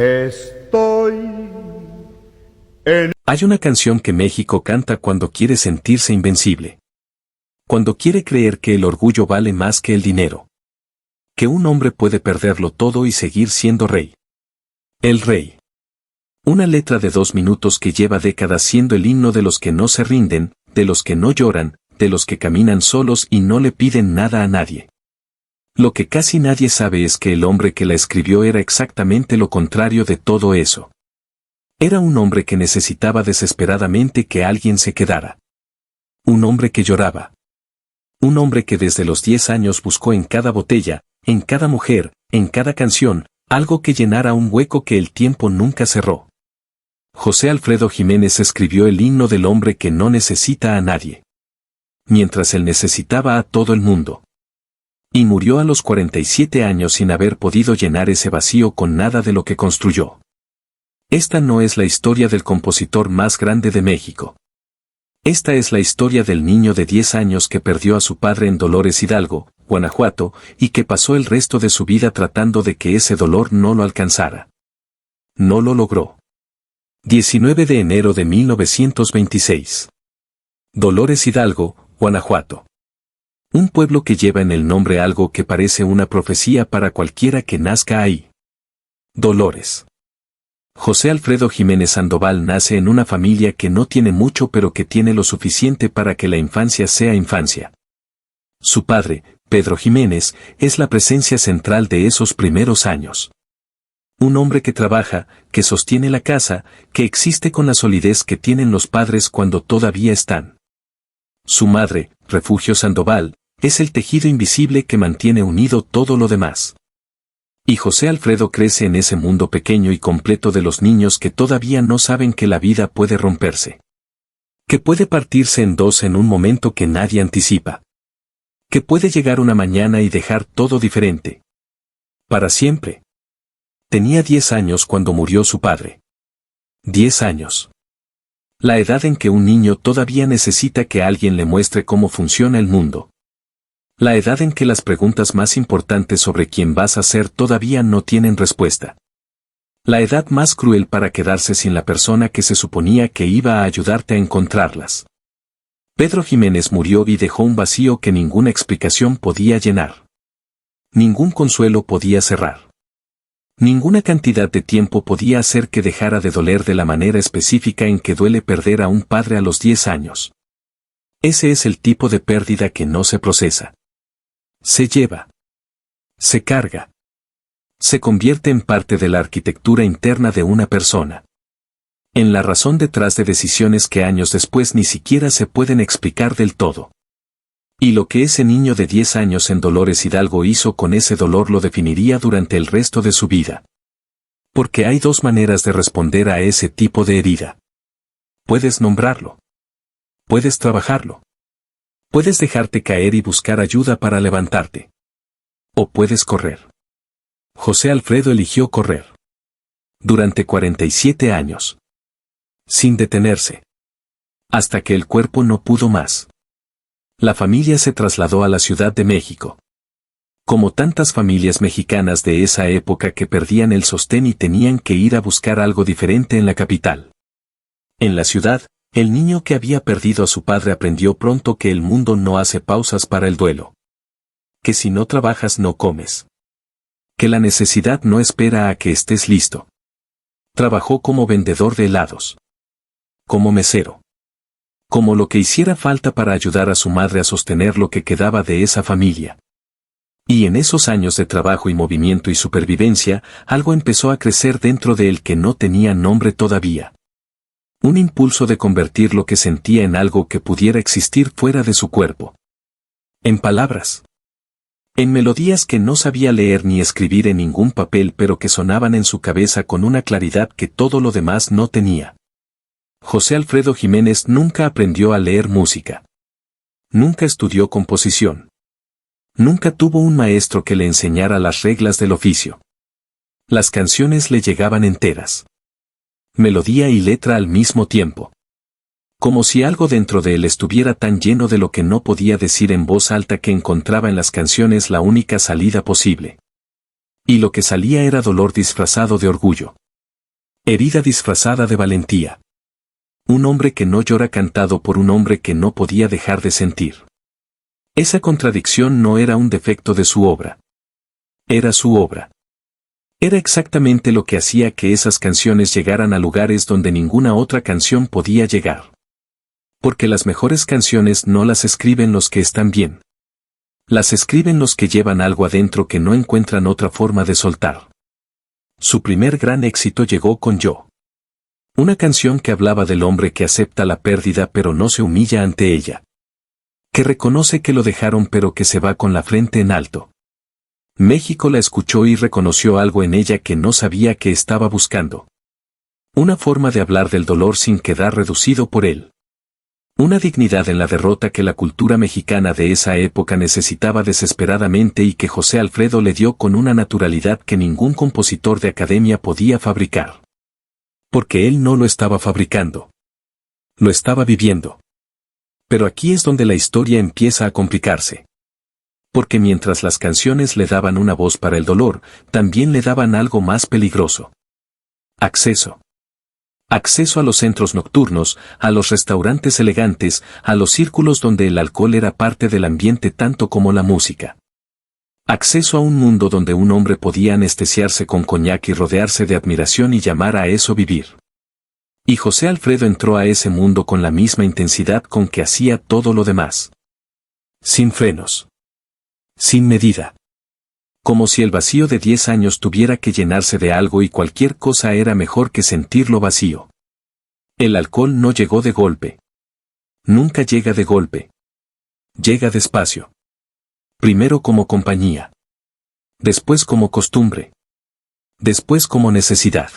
Estoy en... Hay una canción que México canta cuando quiere sentirse invencible. Cuando quiere creer que el orgullo vale más que el dinero. Que un hombre puede perderlo todo y seguir siendo rey. El rey. Una letra de 2 minutos que lleva décadas siendo el himno de los que no se rinden, de los que no lloran, de los que caminan solos y no le piden nada a nadie. Lo que casi nadie sabe es que el hombre que la escribió era exactamente lo contrario de todo eso. Era un hombre que necesitaba desesperadamente que alguien se quedara. Un hombre que lloraba. Un hombre que desde los 10 años buscó en cada botella, en cada mujer, en cada canción, algo que llenara un hueco que el tiempo nunca cerró. José Alfredo Jiménez escribió el himno del hombre que no necesita a nadie. Mientras él necesitaba a todo el mundo. Y murió a los 47 años sin haber podido llenar ese vacío con nada de lo que construyó. Esta no es la historia del compositor más grande de México. Esta es la historia del niño de 10 años que perdió a su padre en Dolores Hidalgo, Guanajuato, y que pasó el resto de su vida tratando de que ese dolor no lo alcanzara. No lo logró. 19 de enero de 1926. Dolores Hidalgo, Guanajuato. Un pueblo que lleva en el nombre algo que parece una profecía para cualquiera que nazca ahí. Dolores. José Alfredo Jiménez Sandoval nace en una familia que no tiene mucho pero que tiene lo suficiente para que la infancia sea infancia. Su padre, Pedro Jiménez, es la presencia central de esos primeros años. Un hombre que trabaja, que sostiene la casa, que existe con la solidez que tienen los padres cuando todavía están. Su madre, Refugio Sandoval, es el tejido invisible que mantiene unido todo lo demás. Y José Alfredo crece en ese mundo pequeño y completo de los niños que todavía no saben que la vida puede romperse. Que puede partirse en dos en un momento que nadie anticipa. Que puede llegar una mañana y dejar todo diferente. Para siempre. Tenía 10 años cuando murió su padre. 10 años. La edad en que un niño todavía necesita que alguien le muestre cómo funciona el mundo. La edad en que las preguntas más importantes sobre quién vas a ser todavía no tienen respuesta. La edad más cruel para quedarse sin la persona que se suponía que iba a ayudarte a encontrarlas. Pedro Jiménez murió y dejó un vacío que ninguna explicación podía llenar. Ningún consuelo podía cerrar. Ninguna cantidad de tiempo podía hacer que dejara de doler de la manera específica en que duele perder a un padre a los 10 años. Ese es el tipo de pérdida que no se procesa. Se lleva. Se carga. Se convierte en parte de la arquitectura interna de una persona. En la razón detrás de decisiones que años después ni siquiera se pueden explicar del todo. Y lo que ese niño de 10 años en Dolores Hidalgo hizo con ese dolor lo definiría durante el resto de su vida. Porque hay dos maneras de responder a ese tipo de herida. Puedes nombrarlo. Puedes trabajarlo. Puedes dejarte caer y buscar ayuda para levantarte. O puedes correr. José Alfredo eligió correr. Durante 47 años. Sin detenerse. Hasta que el cuerpo no pudo más. La familia se trasladó a la Ciudad de México. Como tantas familias mexicanas de esa época que perdían el sostén y tenían que ir a buscar algo diferente en la capital. En la ciudad, el niño que había perdido a su padre aprendió pronto que el mundo no hace pausas para el duelo. Que si no trabajas no comes. Que la necesidad no espera a que estés listo. Trabajó como vendedor de helados. Como mesero. Como lo que hiciera falta para ayudar a su madre a sostener lo que quedaba de esa familia. Y en esos años de trabajo y movimiento y supervivencia, algo empezó a crecer dentro de él que no tenía nombre todavía. Un impulso de convertir lo que sentía en algo que pudiera existir fuera de su cuerpo. En palabras. En melodías que no sabía leer ni escribir en ningún papel pero que sonaban en su cabeza con una claridad que todo lo demás no tenía. José Alfredo Jiménez nunca aprendió a leer música. Nunca estudió composición. Nunca tuvo un maestro que le enseñara las reglas del oficio. Las canciones le llegaban enteras. Melodía y letra al mismo tiempo. Como si algo dentro de él estuviera tan lleno de lo que no podía decir en voz alta que encontraba en las canciones la única salida posible. Y lo que salía era dolor disfrazado de orgullo. Herida disfrazada de valentía. Un hombre que no llora cantado por un hombre que no podía dejar de sentir. Esa contradicción no era un defecto de su obra. Era su obra. Era exactamente lo que hacía que esas canciones llegaran a lugares donde ninguna otra canción podía llegar. Porque las mejores canciones no las escriben los que están bien. Las escriben los que llevan algo adentro que no encuentran otra forma de soltar. Su primer gran éxito llegó con Yo. Una canción que hablaba del hombre que acepta la pérdida pero no se humilla ante ella. Que reconoce que lo dejaron pero que se va con la frente en alto. México la escuchó y reconoció algo en ella que no sabía que estaba buscando. Una forma de hablar del dolor sin quedar reducido por él. Una dignidad en la derrota que la cultura mexicana de esa época necesitaba desesperadamente y que José Alfredo le dio con una naturalidad que ningún compositor de academia podía fabricar. Porque él no lo estaba fabricando. Lo estaba viviendo. Pero aquí es donde la historia empieza a complicarse. Porque mientras las canciones le daban una voz para el dolor, también le daban algo más peligroso. Acceso. Acceso a los centros nocturnos, a los restaurantes elegantes, a los círculos donde el alcohol era parte del ambiente tanto como la música. Acceso a un mundo donde un hombre podía anestesiarse con coñac y rodearse de admiración y llamar a eso vivir. Y José Alfredo entró a ese mundo con la misma intensidad con que hacía todo lo demás. Sin frenos. Sin medida. Como si el vacío de 10 años tuviera que llenarse de algo y cualquier cosa era mejor que sentirlo vacío. El alcohol no llegó de golpe. Nunca llega de golpe. Llega despacio. Primero como compañía. Después como costumbre. Después como necesidad.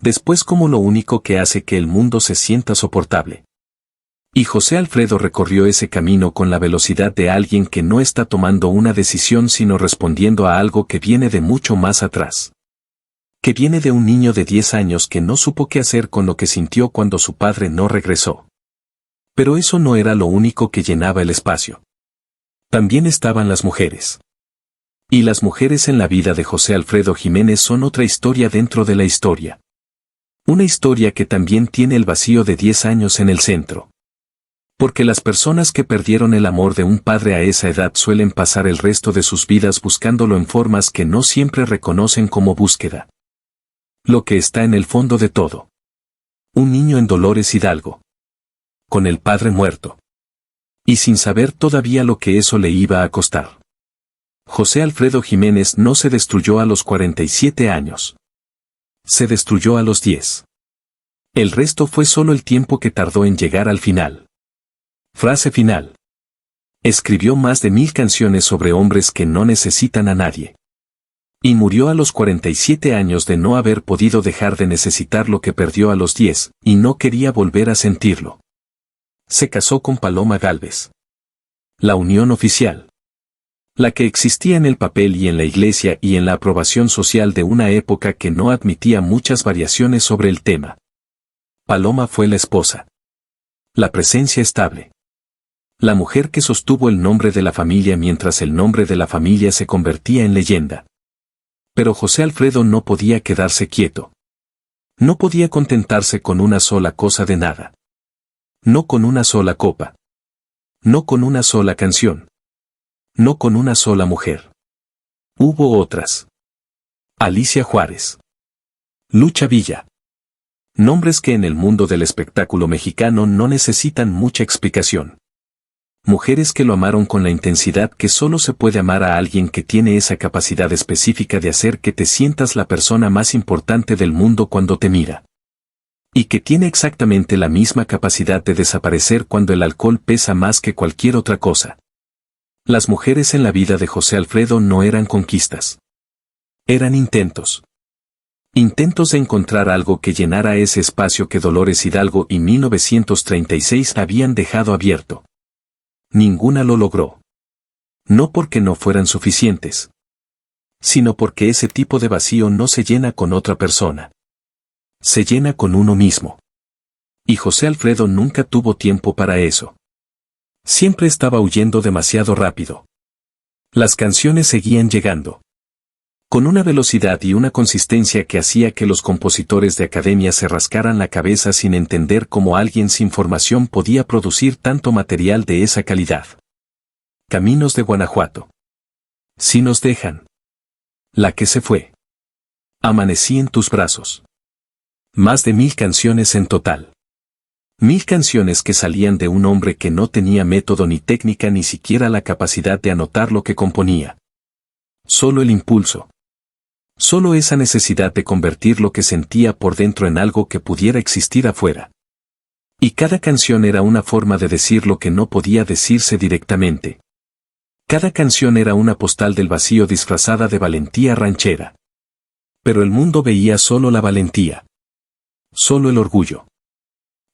Después como lo único que hace que el mundo se sienta soportable. Y José Alfredo recorrió ese camino con la velocidad de alguien que no está tomando una decisión sino respondiendo a algo que viene de mucho más atrás. Que viene de un niño de 10 años que no supo qué hacer con lo que sintió cuando su padre no regresó. Pero eso no era lo único que llenaba el espacio. También estaban las mujeres. Y las mujeres en la vida de José Alfredo Jiménez son otra historia dentro de la historia. Una historia que también tiene el vacío de 10 años en el centro. Porque las personas que perdieron el amor de un padre a esa edad suelen pasar el resto de sus vidas buscándolo en formas que no siempre reconocen como búsqueda. Lo que está en el fondo de todo. Un niño en Dolores Hidalgo. Con el padre muerto. Y sin saber todavía lo que eso le iba a costar. José Alfredo Jiménez no se destruyó a los 47 años. Se destruyó a los 10. El resto fue solo el tiempo que tardó en llegar al final. Frase final. Escribió más de 1000 canciones sobre hombres que no necesitan a nadie. Y murió a los 47 años de no haber podido dejar de necesitar lo que perdió a los 10, y no quería volver a sentirlo. Se casó con Paloma Gálvez. La unión oficial. La que existía en el papel y en la iglesia y en la aprobación social de una época que no admitía muchas variaciones sobre el tema. Paloma fue la esposa. La presencia estable. La mujer que sostuvo el nombre de la familia mientras el nombre de la familia se convertía en leyenda. Pero José Alfredo no podía quedarse quieto. No podía contentarse con una sola cosa de nada. No con una sola copa. No con una sola canción. No con una sola mujer. Hubo otras. Alicia Juárez. Lucha Villa. Nombres que en el mundo del espectáculo mexicano no necesitan mucha explicación. Mujeres que lo amaron con la intensidad que solo se puede amar a alguien que tiene esa capacidad específica de hacer que te sientas la persona más importante del mundo cuando te mira. Y que tiene exactamente la misma capacidad de desaparecer cuando el alcohol pesa más que cualquier otra cosa. Las mujeres en la vida de José Alfredo no eran conquistas. Eran intentos. Intentos de encontrar algo que llenara ese espacio que Dolores Hidalgo y 1936 habían dejado abierto. Ninguna lo logró. No porque no fueran suficientes, sino porque ese tipo de vacío no se llena con otra persona. Se llena con uno mismo. Y José Alfredo nunca tuvo tiempo para eso. Siempre estaba huyendo demasiado rápido. Las canciones seguían llegando. Con una velocidad y una consistencia que hacía que los compositores de academia se rascaran la cabeza sin entender cómo alguien sin formación podía producir tanto material de esa calidad. Caminos de Guanajuato. Si nos dejan. La que se fue. Amanecí en tus brazos. Más de 1000 canciones en total. 1000 canciones que salían de un hombre que no tenía método ni técnica ni siquiera la capacidad de anotar lo que componía. Solo el impulso. Solo esa necesidad de convertir lo que sentía por dentro en algo que pudiera existir afuera. Y cada canción era una forma de decir lo que no podía decirse directamente. Cada canción era una postal del vacío disfrazada de valentía ranchera. Pero el mundo veía solo la valentía. Solo el orgullo.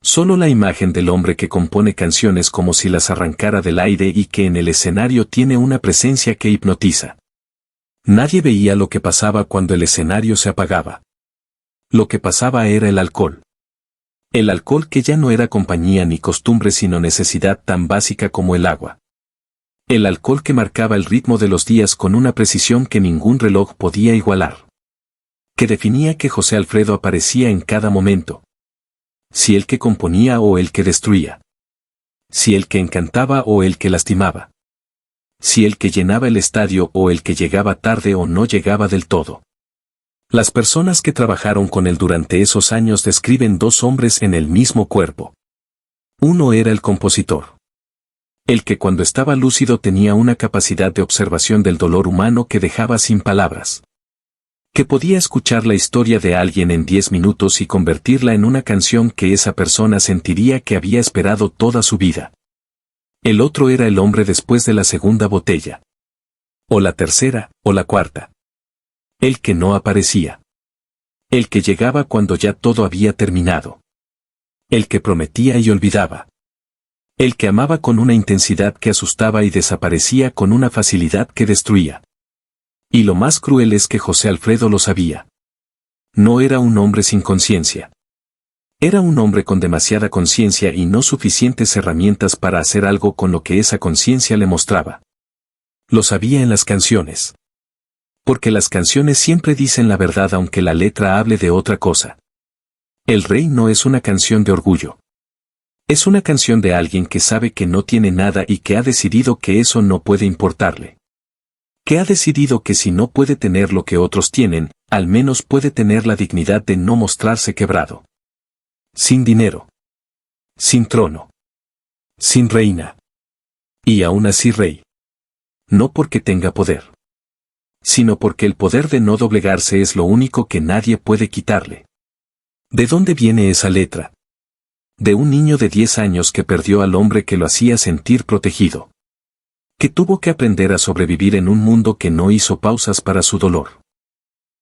Solo la imagen del hombre que compone canciones como si las arrancara del aire y que en el escenario tiene una presencia que hipnotiza. Nadie veía lo que pasaba cuando el escenario se apagaba. Lo que pasaba era el alcohol. El alcohol que ya no era compañía ni costumbre sino necesidad tan básica como el agua. El alcohol que marcaba el ritmo de los días con una precisión que ningún reloj podía igualar. Que definía que José Alfredo aparecía en cada momento. Si el que componía o el que destruía. Si el que encantaba o el que lastimaba. Si el que llenaba el estadio o el que llegaba tarde o no llegaba del todo. Las personas que trabajaron con él durante esos años describen dos hombres en el mismo cuerpo. Uno era el compositor. El que cuando estaba lúcido tenía una capacidad de observación del dolor humano que dejaba sin palabras. Que podía escuchar la historia de alguien en 10 minutos y convertirla en una canción que esa persona sentiría que había esperado toda su vida. El otro era el hombre después de la segunda botella. O la tercera, o la cuarta. El que no aparecía. El que llegaba cuando ya todo había terminado. El que prometía y olvidaba. El que amaba con una intensidad que asustaba y desaparecía con una facilidad que destruía. Y lo más cruel es que José Alfredo lo sabía. No era un hombre sin conciencia. Era un hombre con demasiada conciencia y no suficientes herramientas para hacer algo con lo que esa conciencia le mostraba. Lo sabía en las canciones. Porque las canciones siempre dicen la verdad aunque la letra hable de otra cosa. El Rey no es una canción de orgullo. Es una canción de alguien que sabe que no tiene nada y que ha decidido que eso no puede importarle. Que ha decidido que si no puede tener lo que otros tienen, al menos puede tener la dignidad de no mostrarse quebrado. Sin dinero. Sin trono. Sin reina. Y aún así rey. No porque tenga poder. Sino porque el poder de no doblegarse es lo único que nadie puede quitarle. ¿De dónde viene esa letra? De un niño de 10 años que perdió al hombre que lo hacía sentir protegido. Que tuvo que aprender a sobrevivir en un mundo que no hizo pausas para su dolor.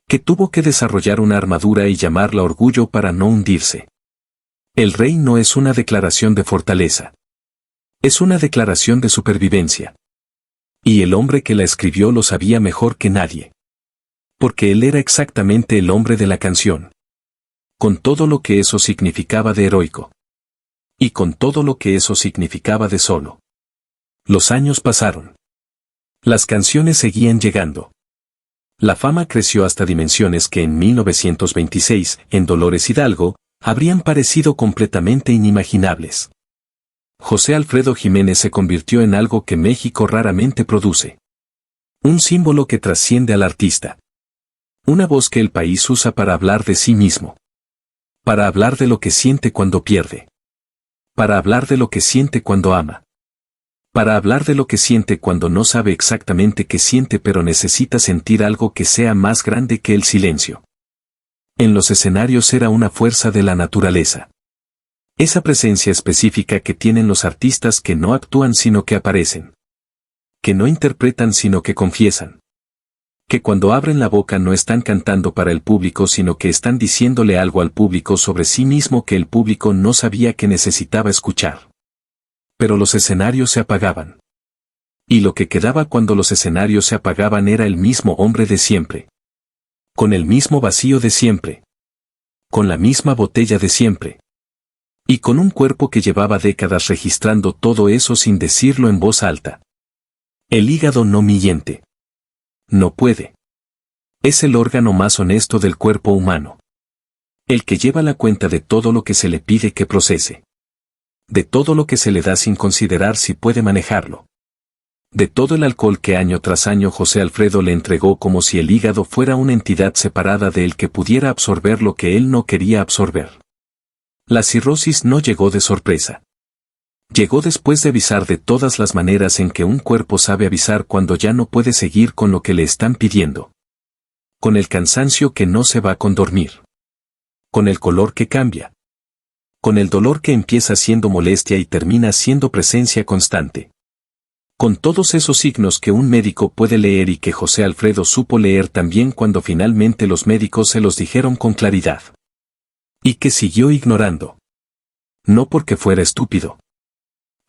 Que tuvo que desarrollar una armadura y llamarla orgullo para no hundirse. El Rey no es una declaración de fortaleza. Es una declaración de supervivencia. Y el hombre que la escribió lo sabía mejor que nadie. Porque él era exactamente el hombre de la canción. Con todo lo que eso significaba de heroico. Y con todo lo que eso significaba de solo. Los años pasaron. Las canciones seguían llegando. La fama creció hasta dimensiones que en 1926, en Dolores Hidalgo, habrían parecido completamente inimaginables. José Alfredo Jiménez se convirtió en algo que México raramente produce. Un símbolo que trasciende al artista. Una voz que el país usa para hablar de sí mismo. Para hablar de lo que siente cuando pierde. Para hablar de lo que siente cuando ama. Para hablar de lo que siente cuando no sabe exactamente qué siente pero necesita sentir algo que sea más grande que el silencio. En los escenarios era una fuerza de la naturaleza. Esa presencia específica que tienen los artistas que no actúan sino que aparecen. Que no interpretan sino que confiesan. Que cuando abren la boca no están cantando para el público sino que están diciéndole algo al público sobre sí mismo que el público no sabía que necesitaba escuchar. Pero los escenarios se apagaban. Y lo que quedaba cuando los escenarios se apagaban era el mismo hombre de siempre. Con el mismo vacío de siempre. Con la misma botella de siempre. Y con un cuerpo que llevaba décadas registrando todo eso sin decirlo en voz alta. El hígado no miente. No puede. Es el órgano más honesto del cuerpo humano. El que lleva la cuenta de todo lo que se le pide que procese. De todo lo que se le da sin considerar si puede manejarlo. De todo el alcohol que año tras año José Alfredo le entregó como si el hígado fuera una entidad separada de él que pudiera absorber lo que él no quería absorber. La cirrosis no llegó de sorpresa. Llegó después de avisar de todas las maneras en que un cuerpo sabe avisar cuando ya no puede seguir con lo que le están pidiendo. Con el cansancio que no se va con dormir. Con el color que cambia. Con el dolor que empieza siendo molestia y termina siendo presencia constante. Con todos esos signos que un médico puede leer y que José Alfredo supo leer también cuando finalmente los médicos se los dijeron con claridad. Y que siguió ignorando. No porque fuera estúpido.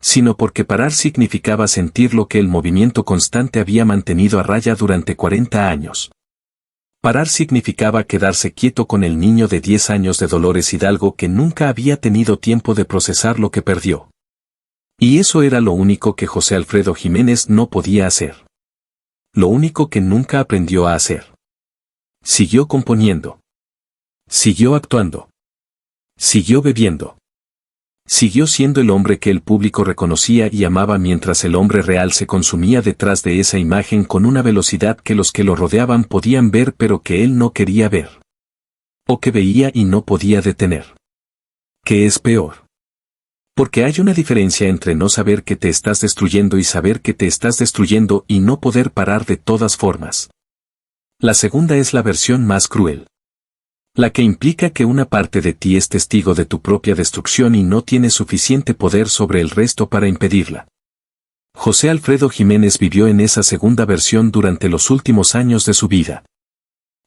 Sino porque parar significaba sentir lo que el movimiento constante había mantenido a raya durante 40 años. Parar significaba quedarse quieto con el niño de 10 años de Dolores Hidalgo que nunca había tenido tiempo de procesar lo que perdió. Y eso era lo único que José Alfredo Jiménez no podía hacer. Lo único que nunca aprendió a hacer. Siguió componiendo. Siguió actuando. Siguió bebiendo. Siguió siendo el hombre que el público reconocía y amaba mientras el hombre real se consumía detrás de esa imagen con una velocidad que los que lo rodeaban podían ver pero que él no quería ver. O que veía y no podía detener. ¿Qué es peor? Porque hay una diferencia entre no saber que te estás destruyendo y saber que te estás destruyendo y no poder parar de todas formas. La segunda es la versión más cruel. La que implica que una parte de ti es testigo de tu propia destrucción y no tiene suficiente poder sobre el resto para impedirla. José Alfredo Jiménez vivió en esa segunda versión durante los últimos años de su vida.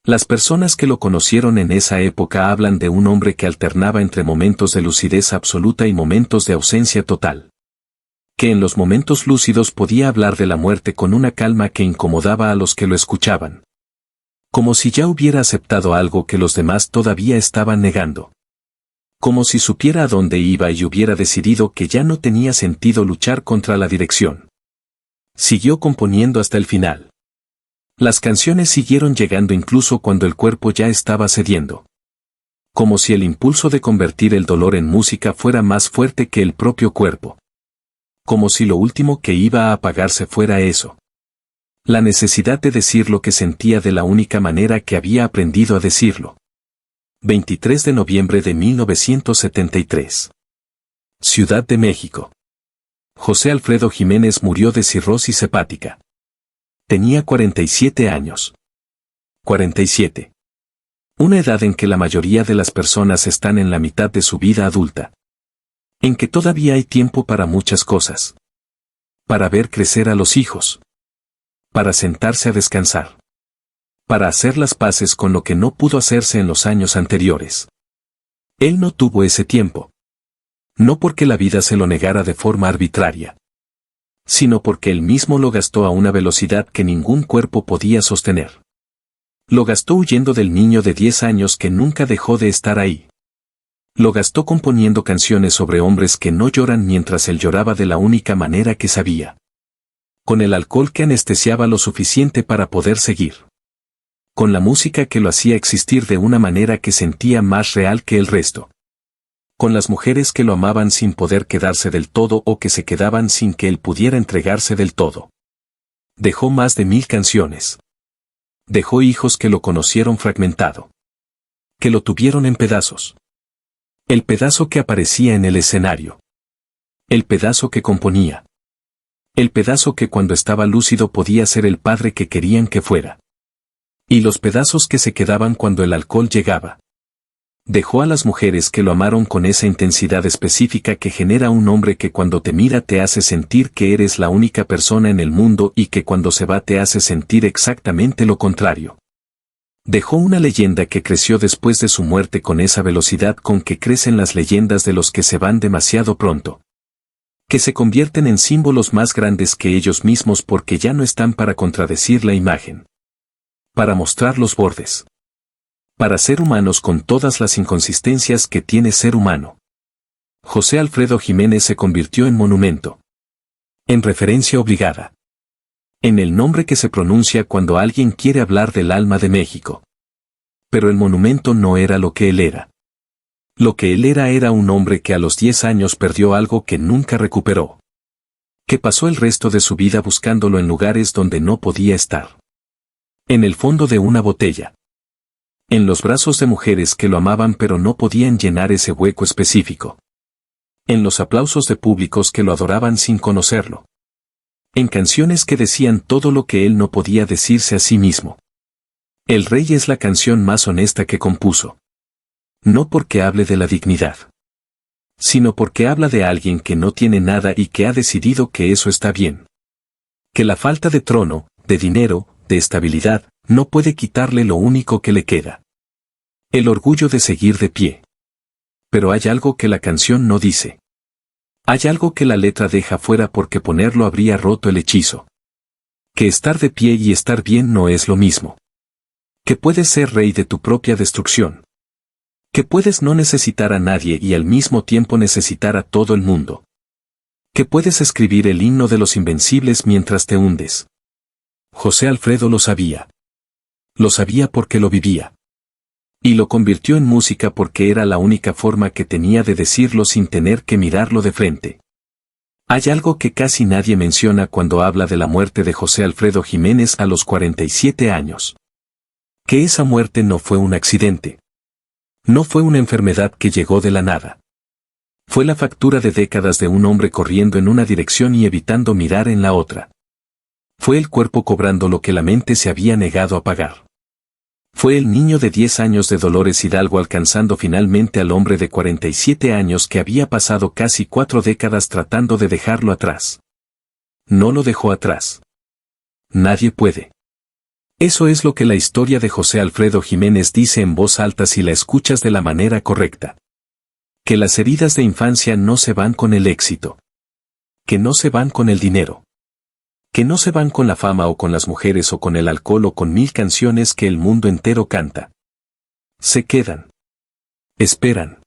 Las personas que lo conocieron en esa época hablan de un hombre que alternaba entre momentos de lucidez absoluta y momentos de ausencia total. Que en los momentos lúcidos podía hablar de la muerte con una calma que incomodaba a los que lo escuchaban. Como si ya hubiera aceptado algo que los demás todavía estaban negando. Como si supiera a dónde iba y hubiera decidido que ya no tenía sentido luchar contra la dirección. Siguió componiendo hasta el final. Las canciones siguieron llegando incluso cuando el cuerpo ya estaba cediendo. Como si el impulso de convertir el dolor en música fuera más fuerte que el propio cuerpo. Como si lo último que iba a apagarse fuera eso. La necesidad de decir lo que sentía de la única manera que había aprendido a decirlo. 23 de noviembre de 1973. Ciudad de México. José Alfredo Jiménez murió de cirrosis hepática. Tenía 47 años. 47. Una edad en que la mayoría de las personas están en la mitad de su vida adulta. En que todavía hay tiempo para muchas cosas. Para ver crecer a los hijos. Para sentarse a descansar. Para hacer las paces con lo que no pudo hacerse en los años anteriores. Él no tuvo ese tiempo. No porque la vida se lo negara de forma arbitraria. Sino porque él mismo lo gastó a una velocidad que ningún cuerpo podía sostener. Lo gastó huyendo del niño de 10 años que nunca dejó de estar ahí. Lo gastó componiendo canciones sobre hombres que no lloran mientras él lloraba de la única manera que sabía. Con el alcohol que anestesiaba lo suficiente para poder seguir. Con la música que lo hacía existir de una manera que sentía más real que el resto. Con las mujeres que lo amaban sin poder quedarse del todo o que se quedaban sin que él pudiera entregarse del todo. Dejó más de 1000 canciones. Dejó hijos que lo conocieron fragmentado. Que lo tuvieron en pedazos. El pedazo que aparecía en el escenario. El pedazo que componía. El pedazo que cuando estaba lúcido podía ser el padre que querían que fuera. Y los pedazos que se quedaban cuando el alcohol llegaba. Dejó a las mujeres que lo amaron con esa intensidad específica que genera un hombre que cuando te mira te hace sentir que eres la única persona en el mundo y que cuando se va te hace sentir exactamente lo contrario. Dejó una leyenda que creció después de su muerte con esa velocidad con que crecen las leyendas de los que se van demasiado pronto. Que se convierten en símbolos más grandes que ellos mismos porque ya no están para contradecir la imagen. Para mostrar los bordes. Para ser humanos con todas las inconsistencias que tiene ser humano. José Alfredo Jiménez se convirtió en monumento. En referencia obligada. En el nombre que se pronuncia cuando alguien quiere hablar del alma de México. Pero el monumento no era lo que él era. Lo que él era un hombre que a los 10 años perdió algo que nunca recuperó. Que pasó el resto de su vida buscándolo en lugares donde no podía estar. En el fondo de una botella. En los brazos de mujeres que lo amaban pero no podían llenar ese hueco específico. En los aplausos de públicos que lo adoraban sin conocerlo. En canciones que decían todo lo que él no podía decirse a sí mismo. El Rey es la canción más honesta que compuso. No porque hable de la dignidad. Sino porque habla de alguien que no tiene nada y que ha decidido que eso está bien. Que la falta de trono, de dinero, de estabilidad, no puede quitarle lo único que le queda. El orgullo de seguir de pie. Pero hay algo que la canción no dice. Hay algo que la letra deja fuera porque ponerlo habría roto el hechizo. Que estar de pie y estar bien no es lo mismo. Que puedes ser rey de tu propia destrucción. Que puedes no necesitar a nadie y al mismo tiempo necesitar a todo el mundo. Que puedes escribir el himno de los invencibles mientras te hundes. José Alfredo lo sabía. Lo sabía porque lo vivía. Y lo convirtió en música porque era la única forma que tenía de decirlo sin tener que mirarlo de frente. Hay algo que casi nadie menciona cuando habla de la muerte de José Alfredo Jiménez a los 47 años. Que esa muerte no fue un accidente. No fue una enfermedad que llegó de la nada. Fue la factura de décadas de un hombre corriendo en una dirección y evitando mirar en la otra. Fue el cuerpo cobrando lo que la mente se había negado a pagar. Fue el niño de 10 años de Dolores Hidalgo alcanzando finalmente al hombre de 47 años que había pasado casi 4 décadas tratando de dejarlo atrás. No lo dejó atrás. Nadie puede. Eso es lo que la historia de José Alfredo Jiménez dice en voz alta si la escuchas de la manera correcta. Que las heridas de infancia no se van con el éxito. Que no se van con el dinero. Que no se van con la fama o con las mujeres o con el alcohol o con 1000 canciones que el mundo entero canta. Se quedan. Esperan.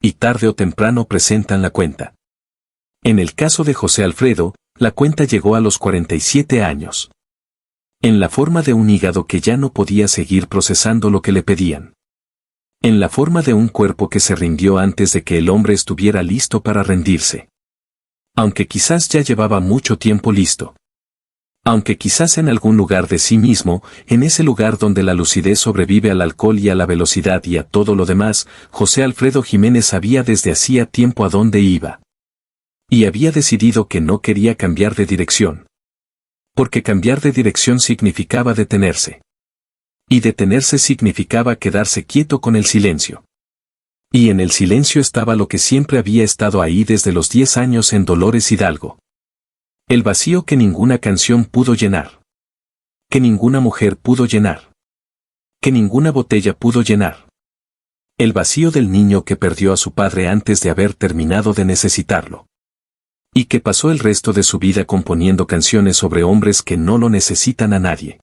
Y tarde o temprano presentan la cuenta. En el caso de José Alfredo, la cuenta llegó a los 47 años. En la forma de un hígado que ya no podía seguir procesando lo que le pedían. En la forma de un cuerpo que se rindió antes de que el hombre estuviera listo para rendirse. Aunque quizás ya llevaba mucho tiempo listo. Aunque quizás en algún lugar de sí mismo, en ese lugar donde la lucidez sobrevive al alcohol y a la velocidad y a todo lo demás, José Alfredo Jiménez sabía desde hacía tiempo a dónde iba. Y había decidido que no quería cambiar de dirección. Porque cambiar de dirección significaba detenerse. Y detenerse significaba quedarse quieto con el silencio. Y en el silencio estaba lo que siempre había estado ahí desde los 10 años en Dolores Hidalgo. El vacío que ninguna canción pudo llenar. Que ninguna mujer pudo llenar. Que ninguna botella pudo llenar. El vacío del niño que perdió a su padre antes de haber terminado de necesitarlo. Y que pasó el resto de su vida componiendo canciones sobre hombres que no lo necesitan a nadie.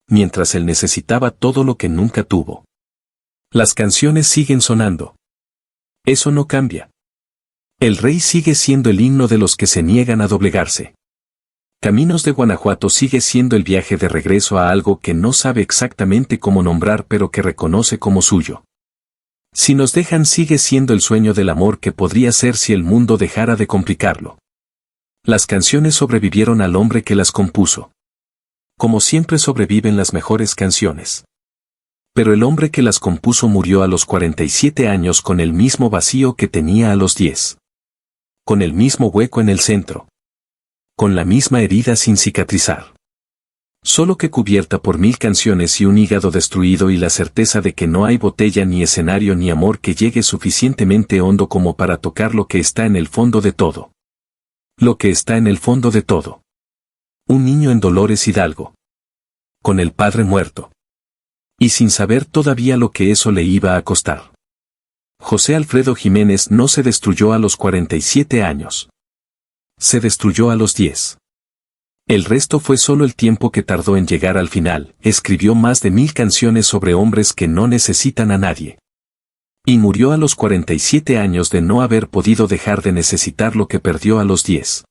Mientras él necesitaba todo lo que nunca tuvo. Las canciones siguen sonando. Eso no cambia. El Rey sigue siendo el himno de los que se niegan a doblegarse. Caminos de Guanajuato sigue siendo el viaje de regreso a algo que no sabe exactamente cómo nombrar pero que reconoce como suyo. Si nos dejan sigue siendo el sueño del amor que podría ser si el mundo dejara de complicarlo. Las canciones sobrevivieron al hombre que las compuso. Como siempre sobreviven las mejores canciones. Pero el hombre que las compuso murió a los 47 años con el mismo vacío que tenía a los 10. Con el mismo hueco en el centro. Con la misma herida sin cicatrizar. Solo que cubierta por 1000 canciones y un hígado destruido y la certeza de que no hay botella ni escenario ni amor que llegue suficientemente hondo como para tocar lo que está en el fondo de todo. Lo que está en el fondo de todo. Un niño en Dolores Hidalgo. Con el padre muerto. Y sin saber todavía lo que eso le iba a costar. José Alfredo Jiménez no se destruyó a los 47 años. Se destruyó a los 10. El resto fue solo el tiempo que tardó en llegar al final. Escribió más de 1000 canciones sobre hombres que no necesitan a nadie. Y murió a los 47 años de no haber podido dejar de necesitar lo que perdió a los 10.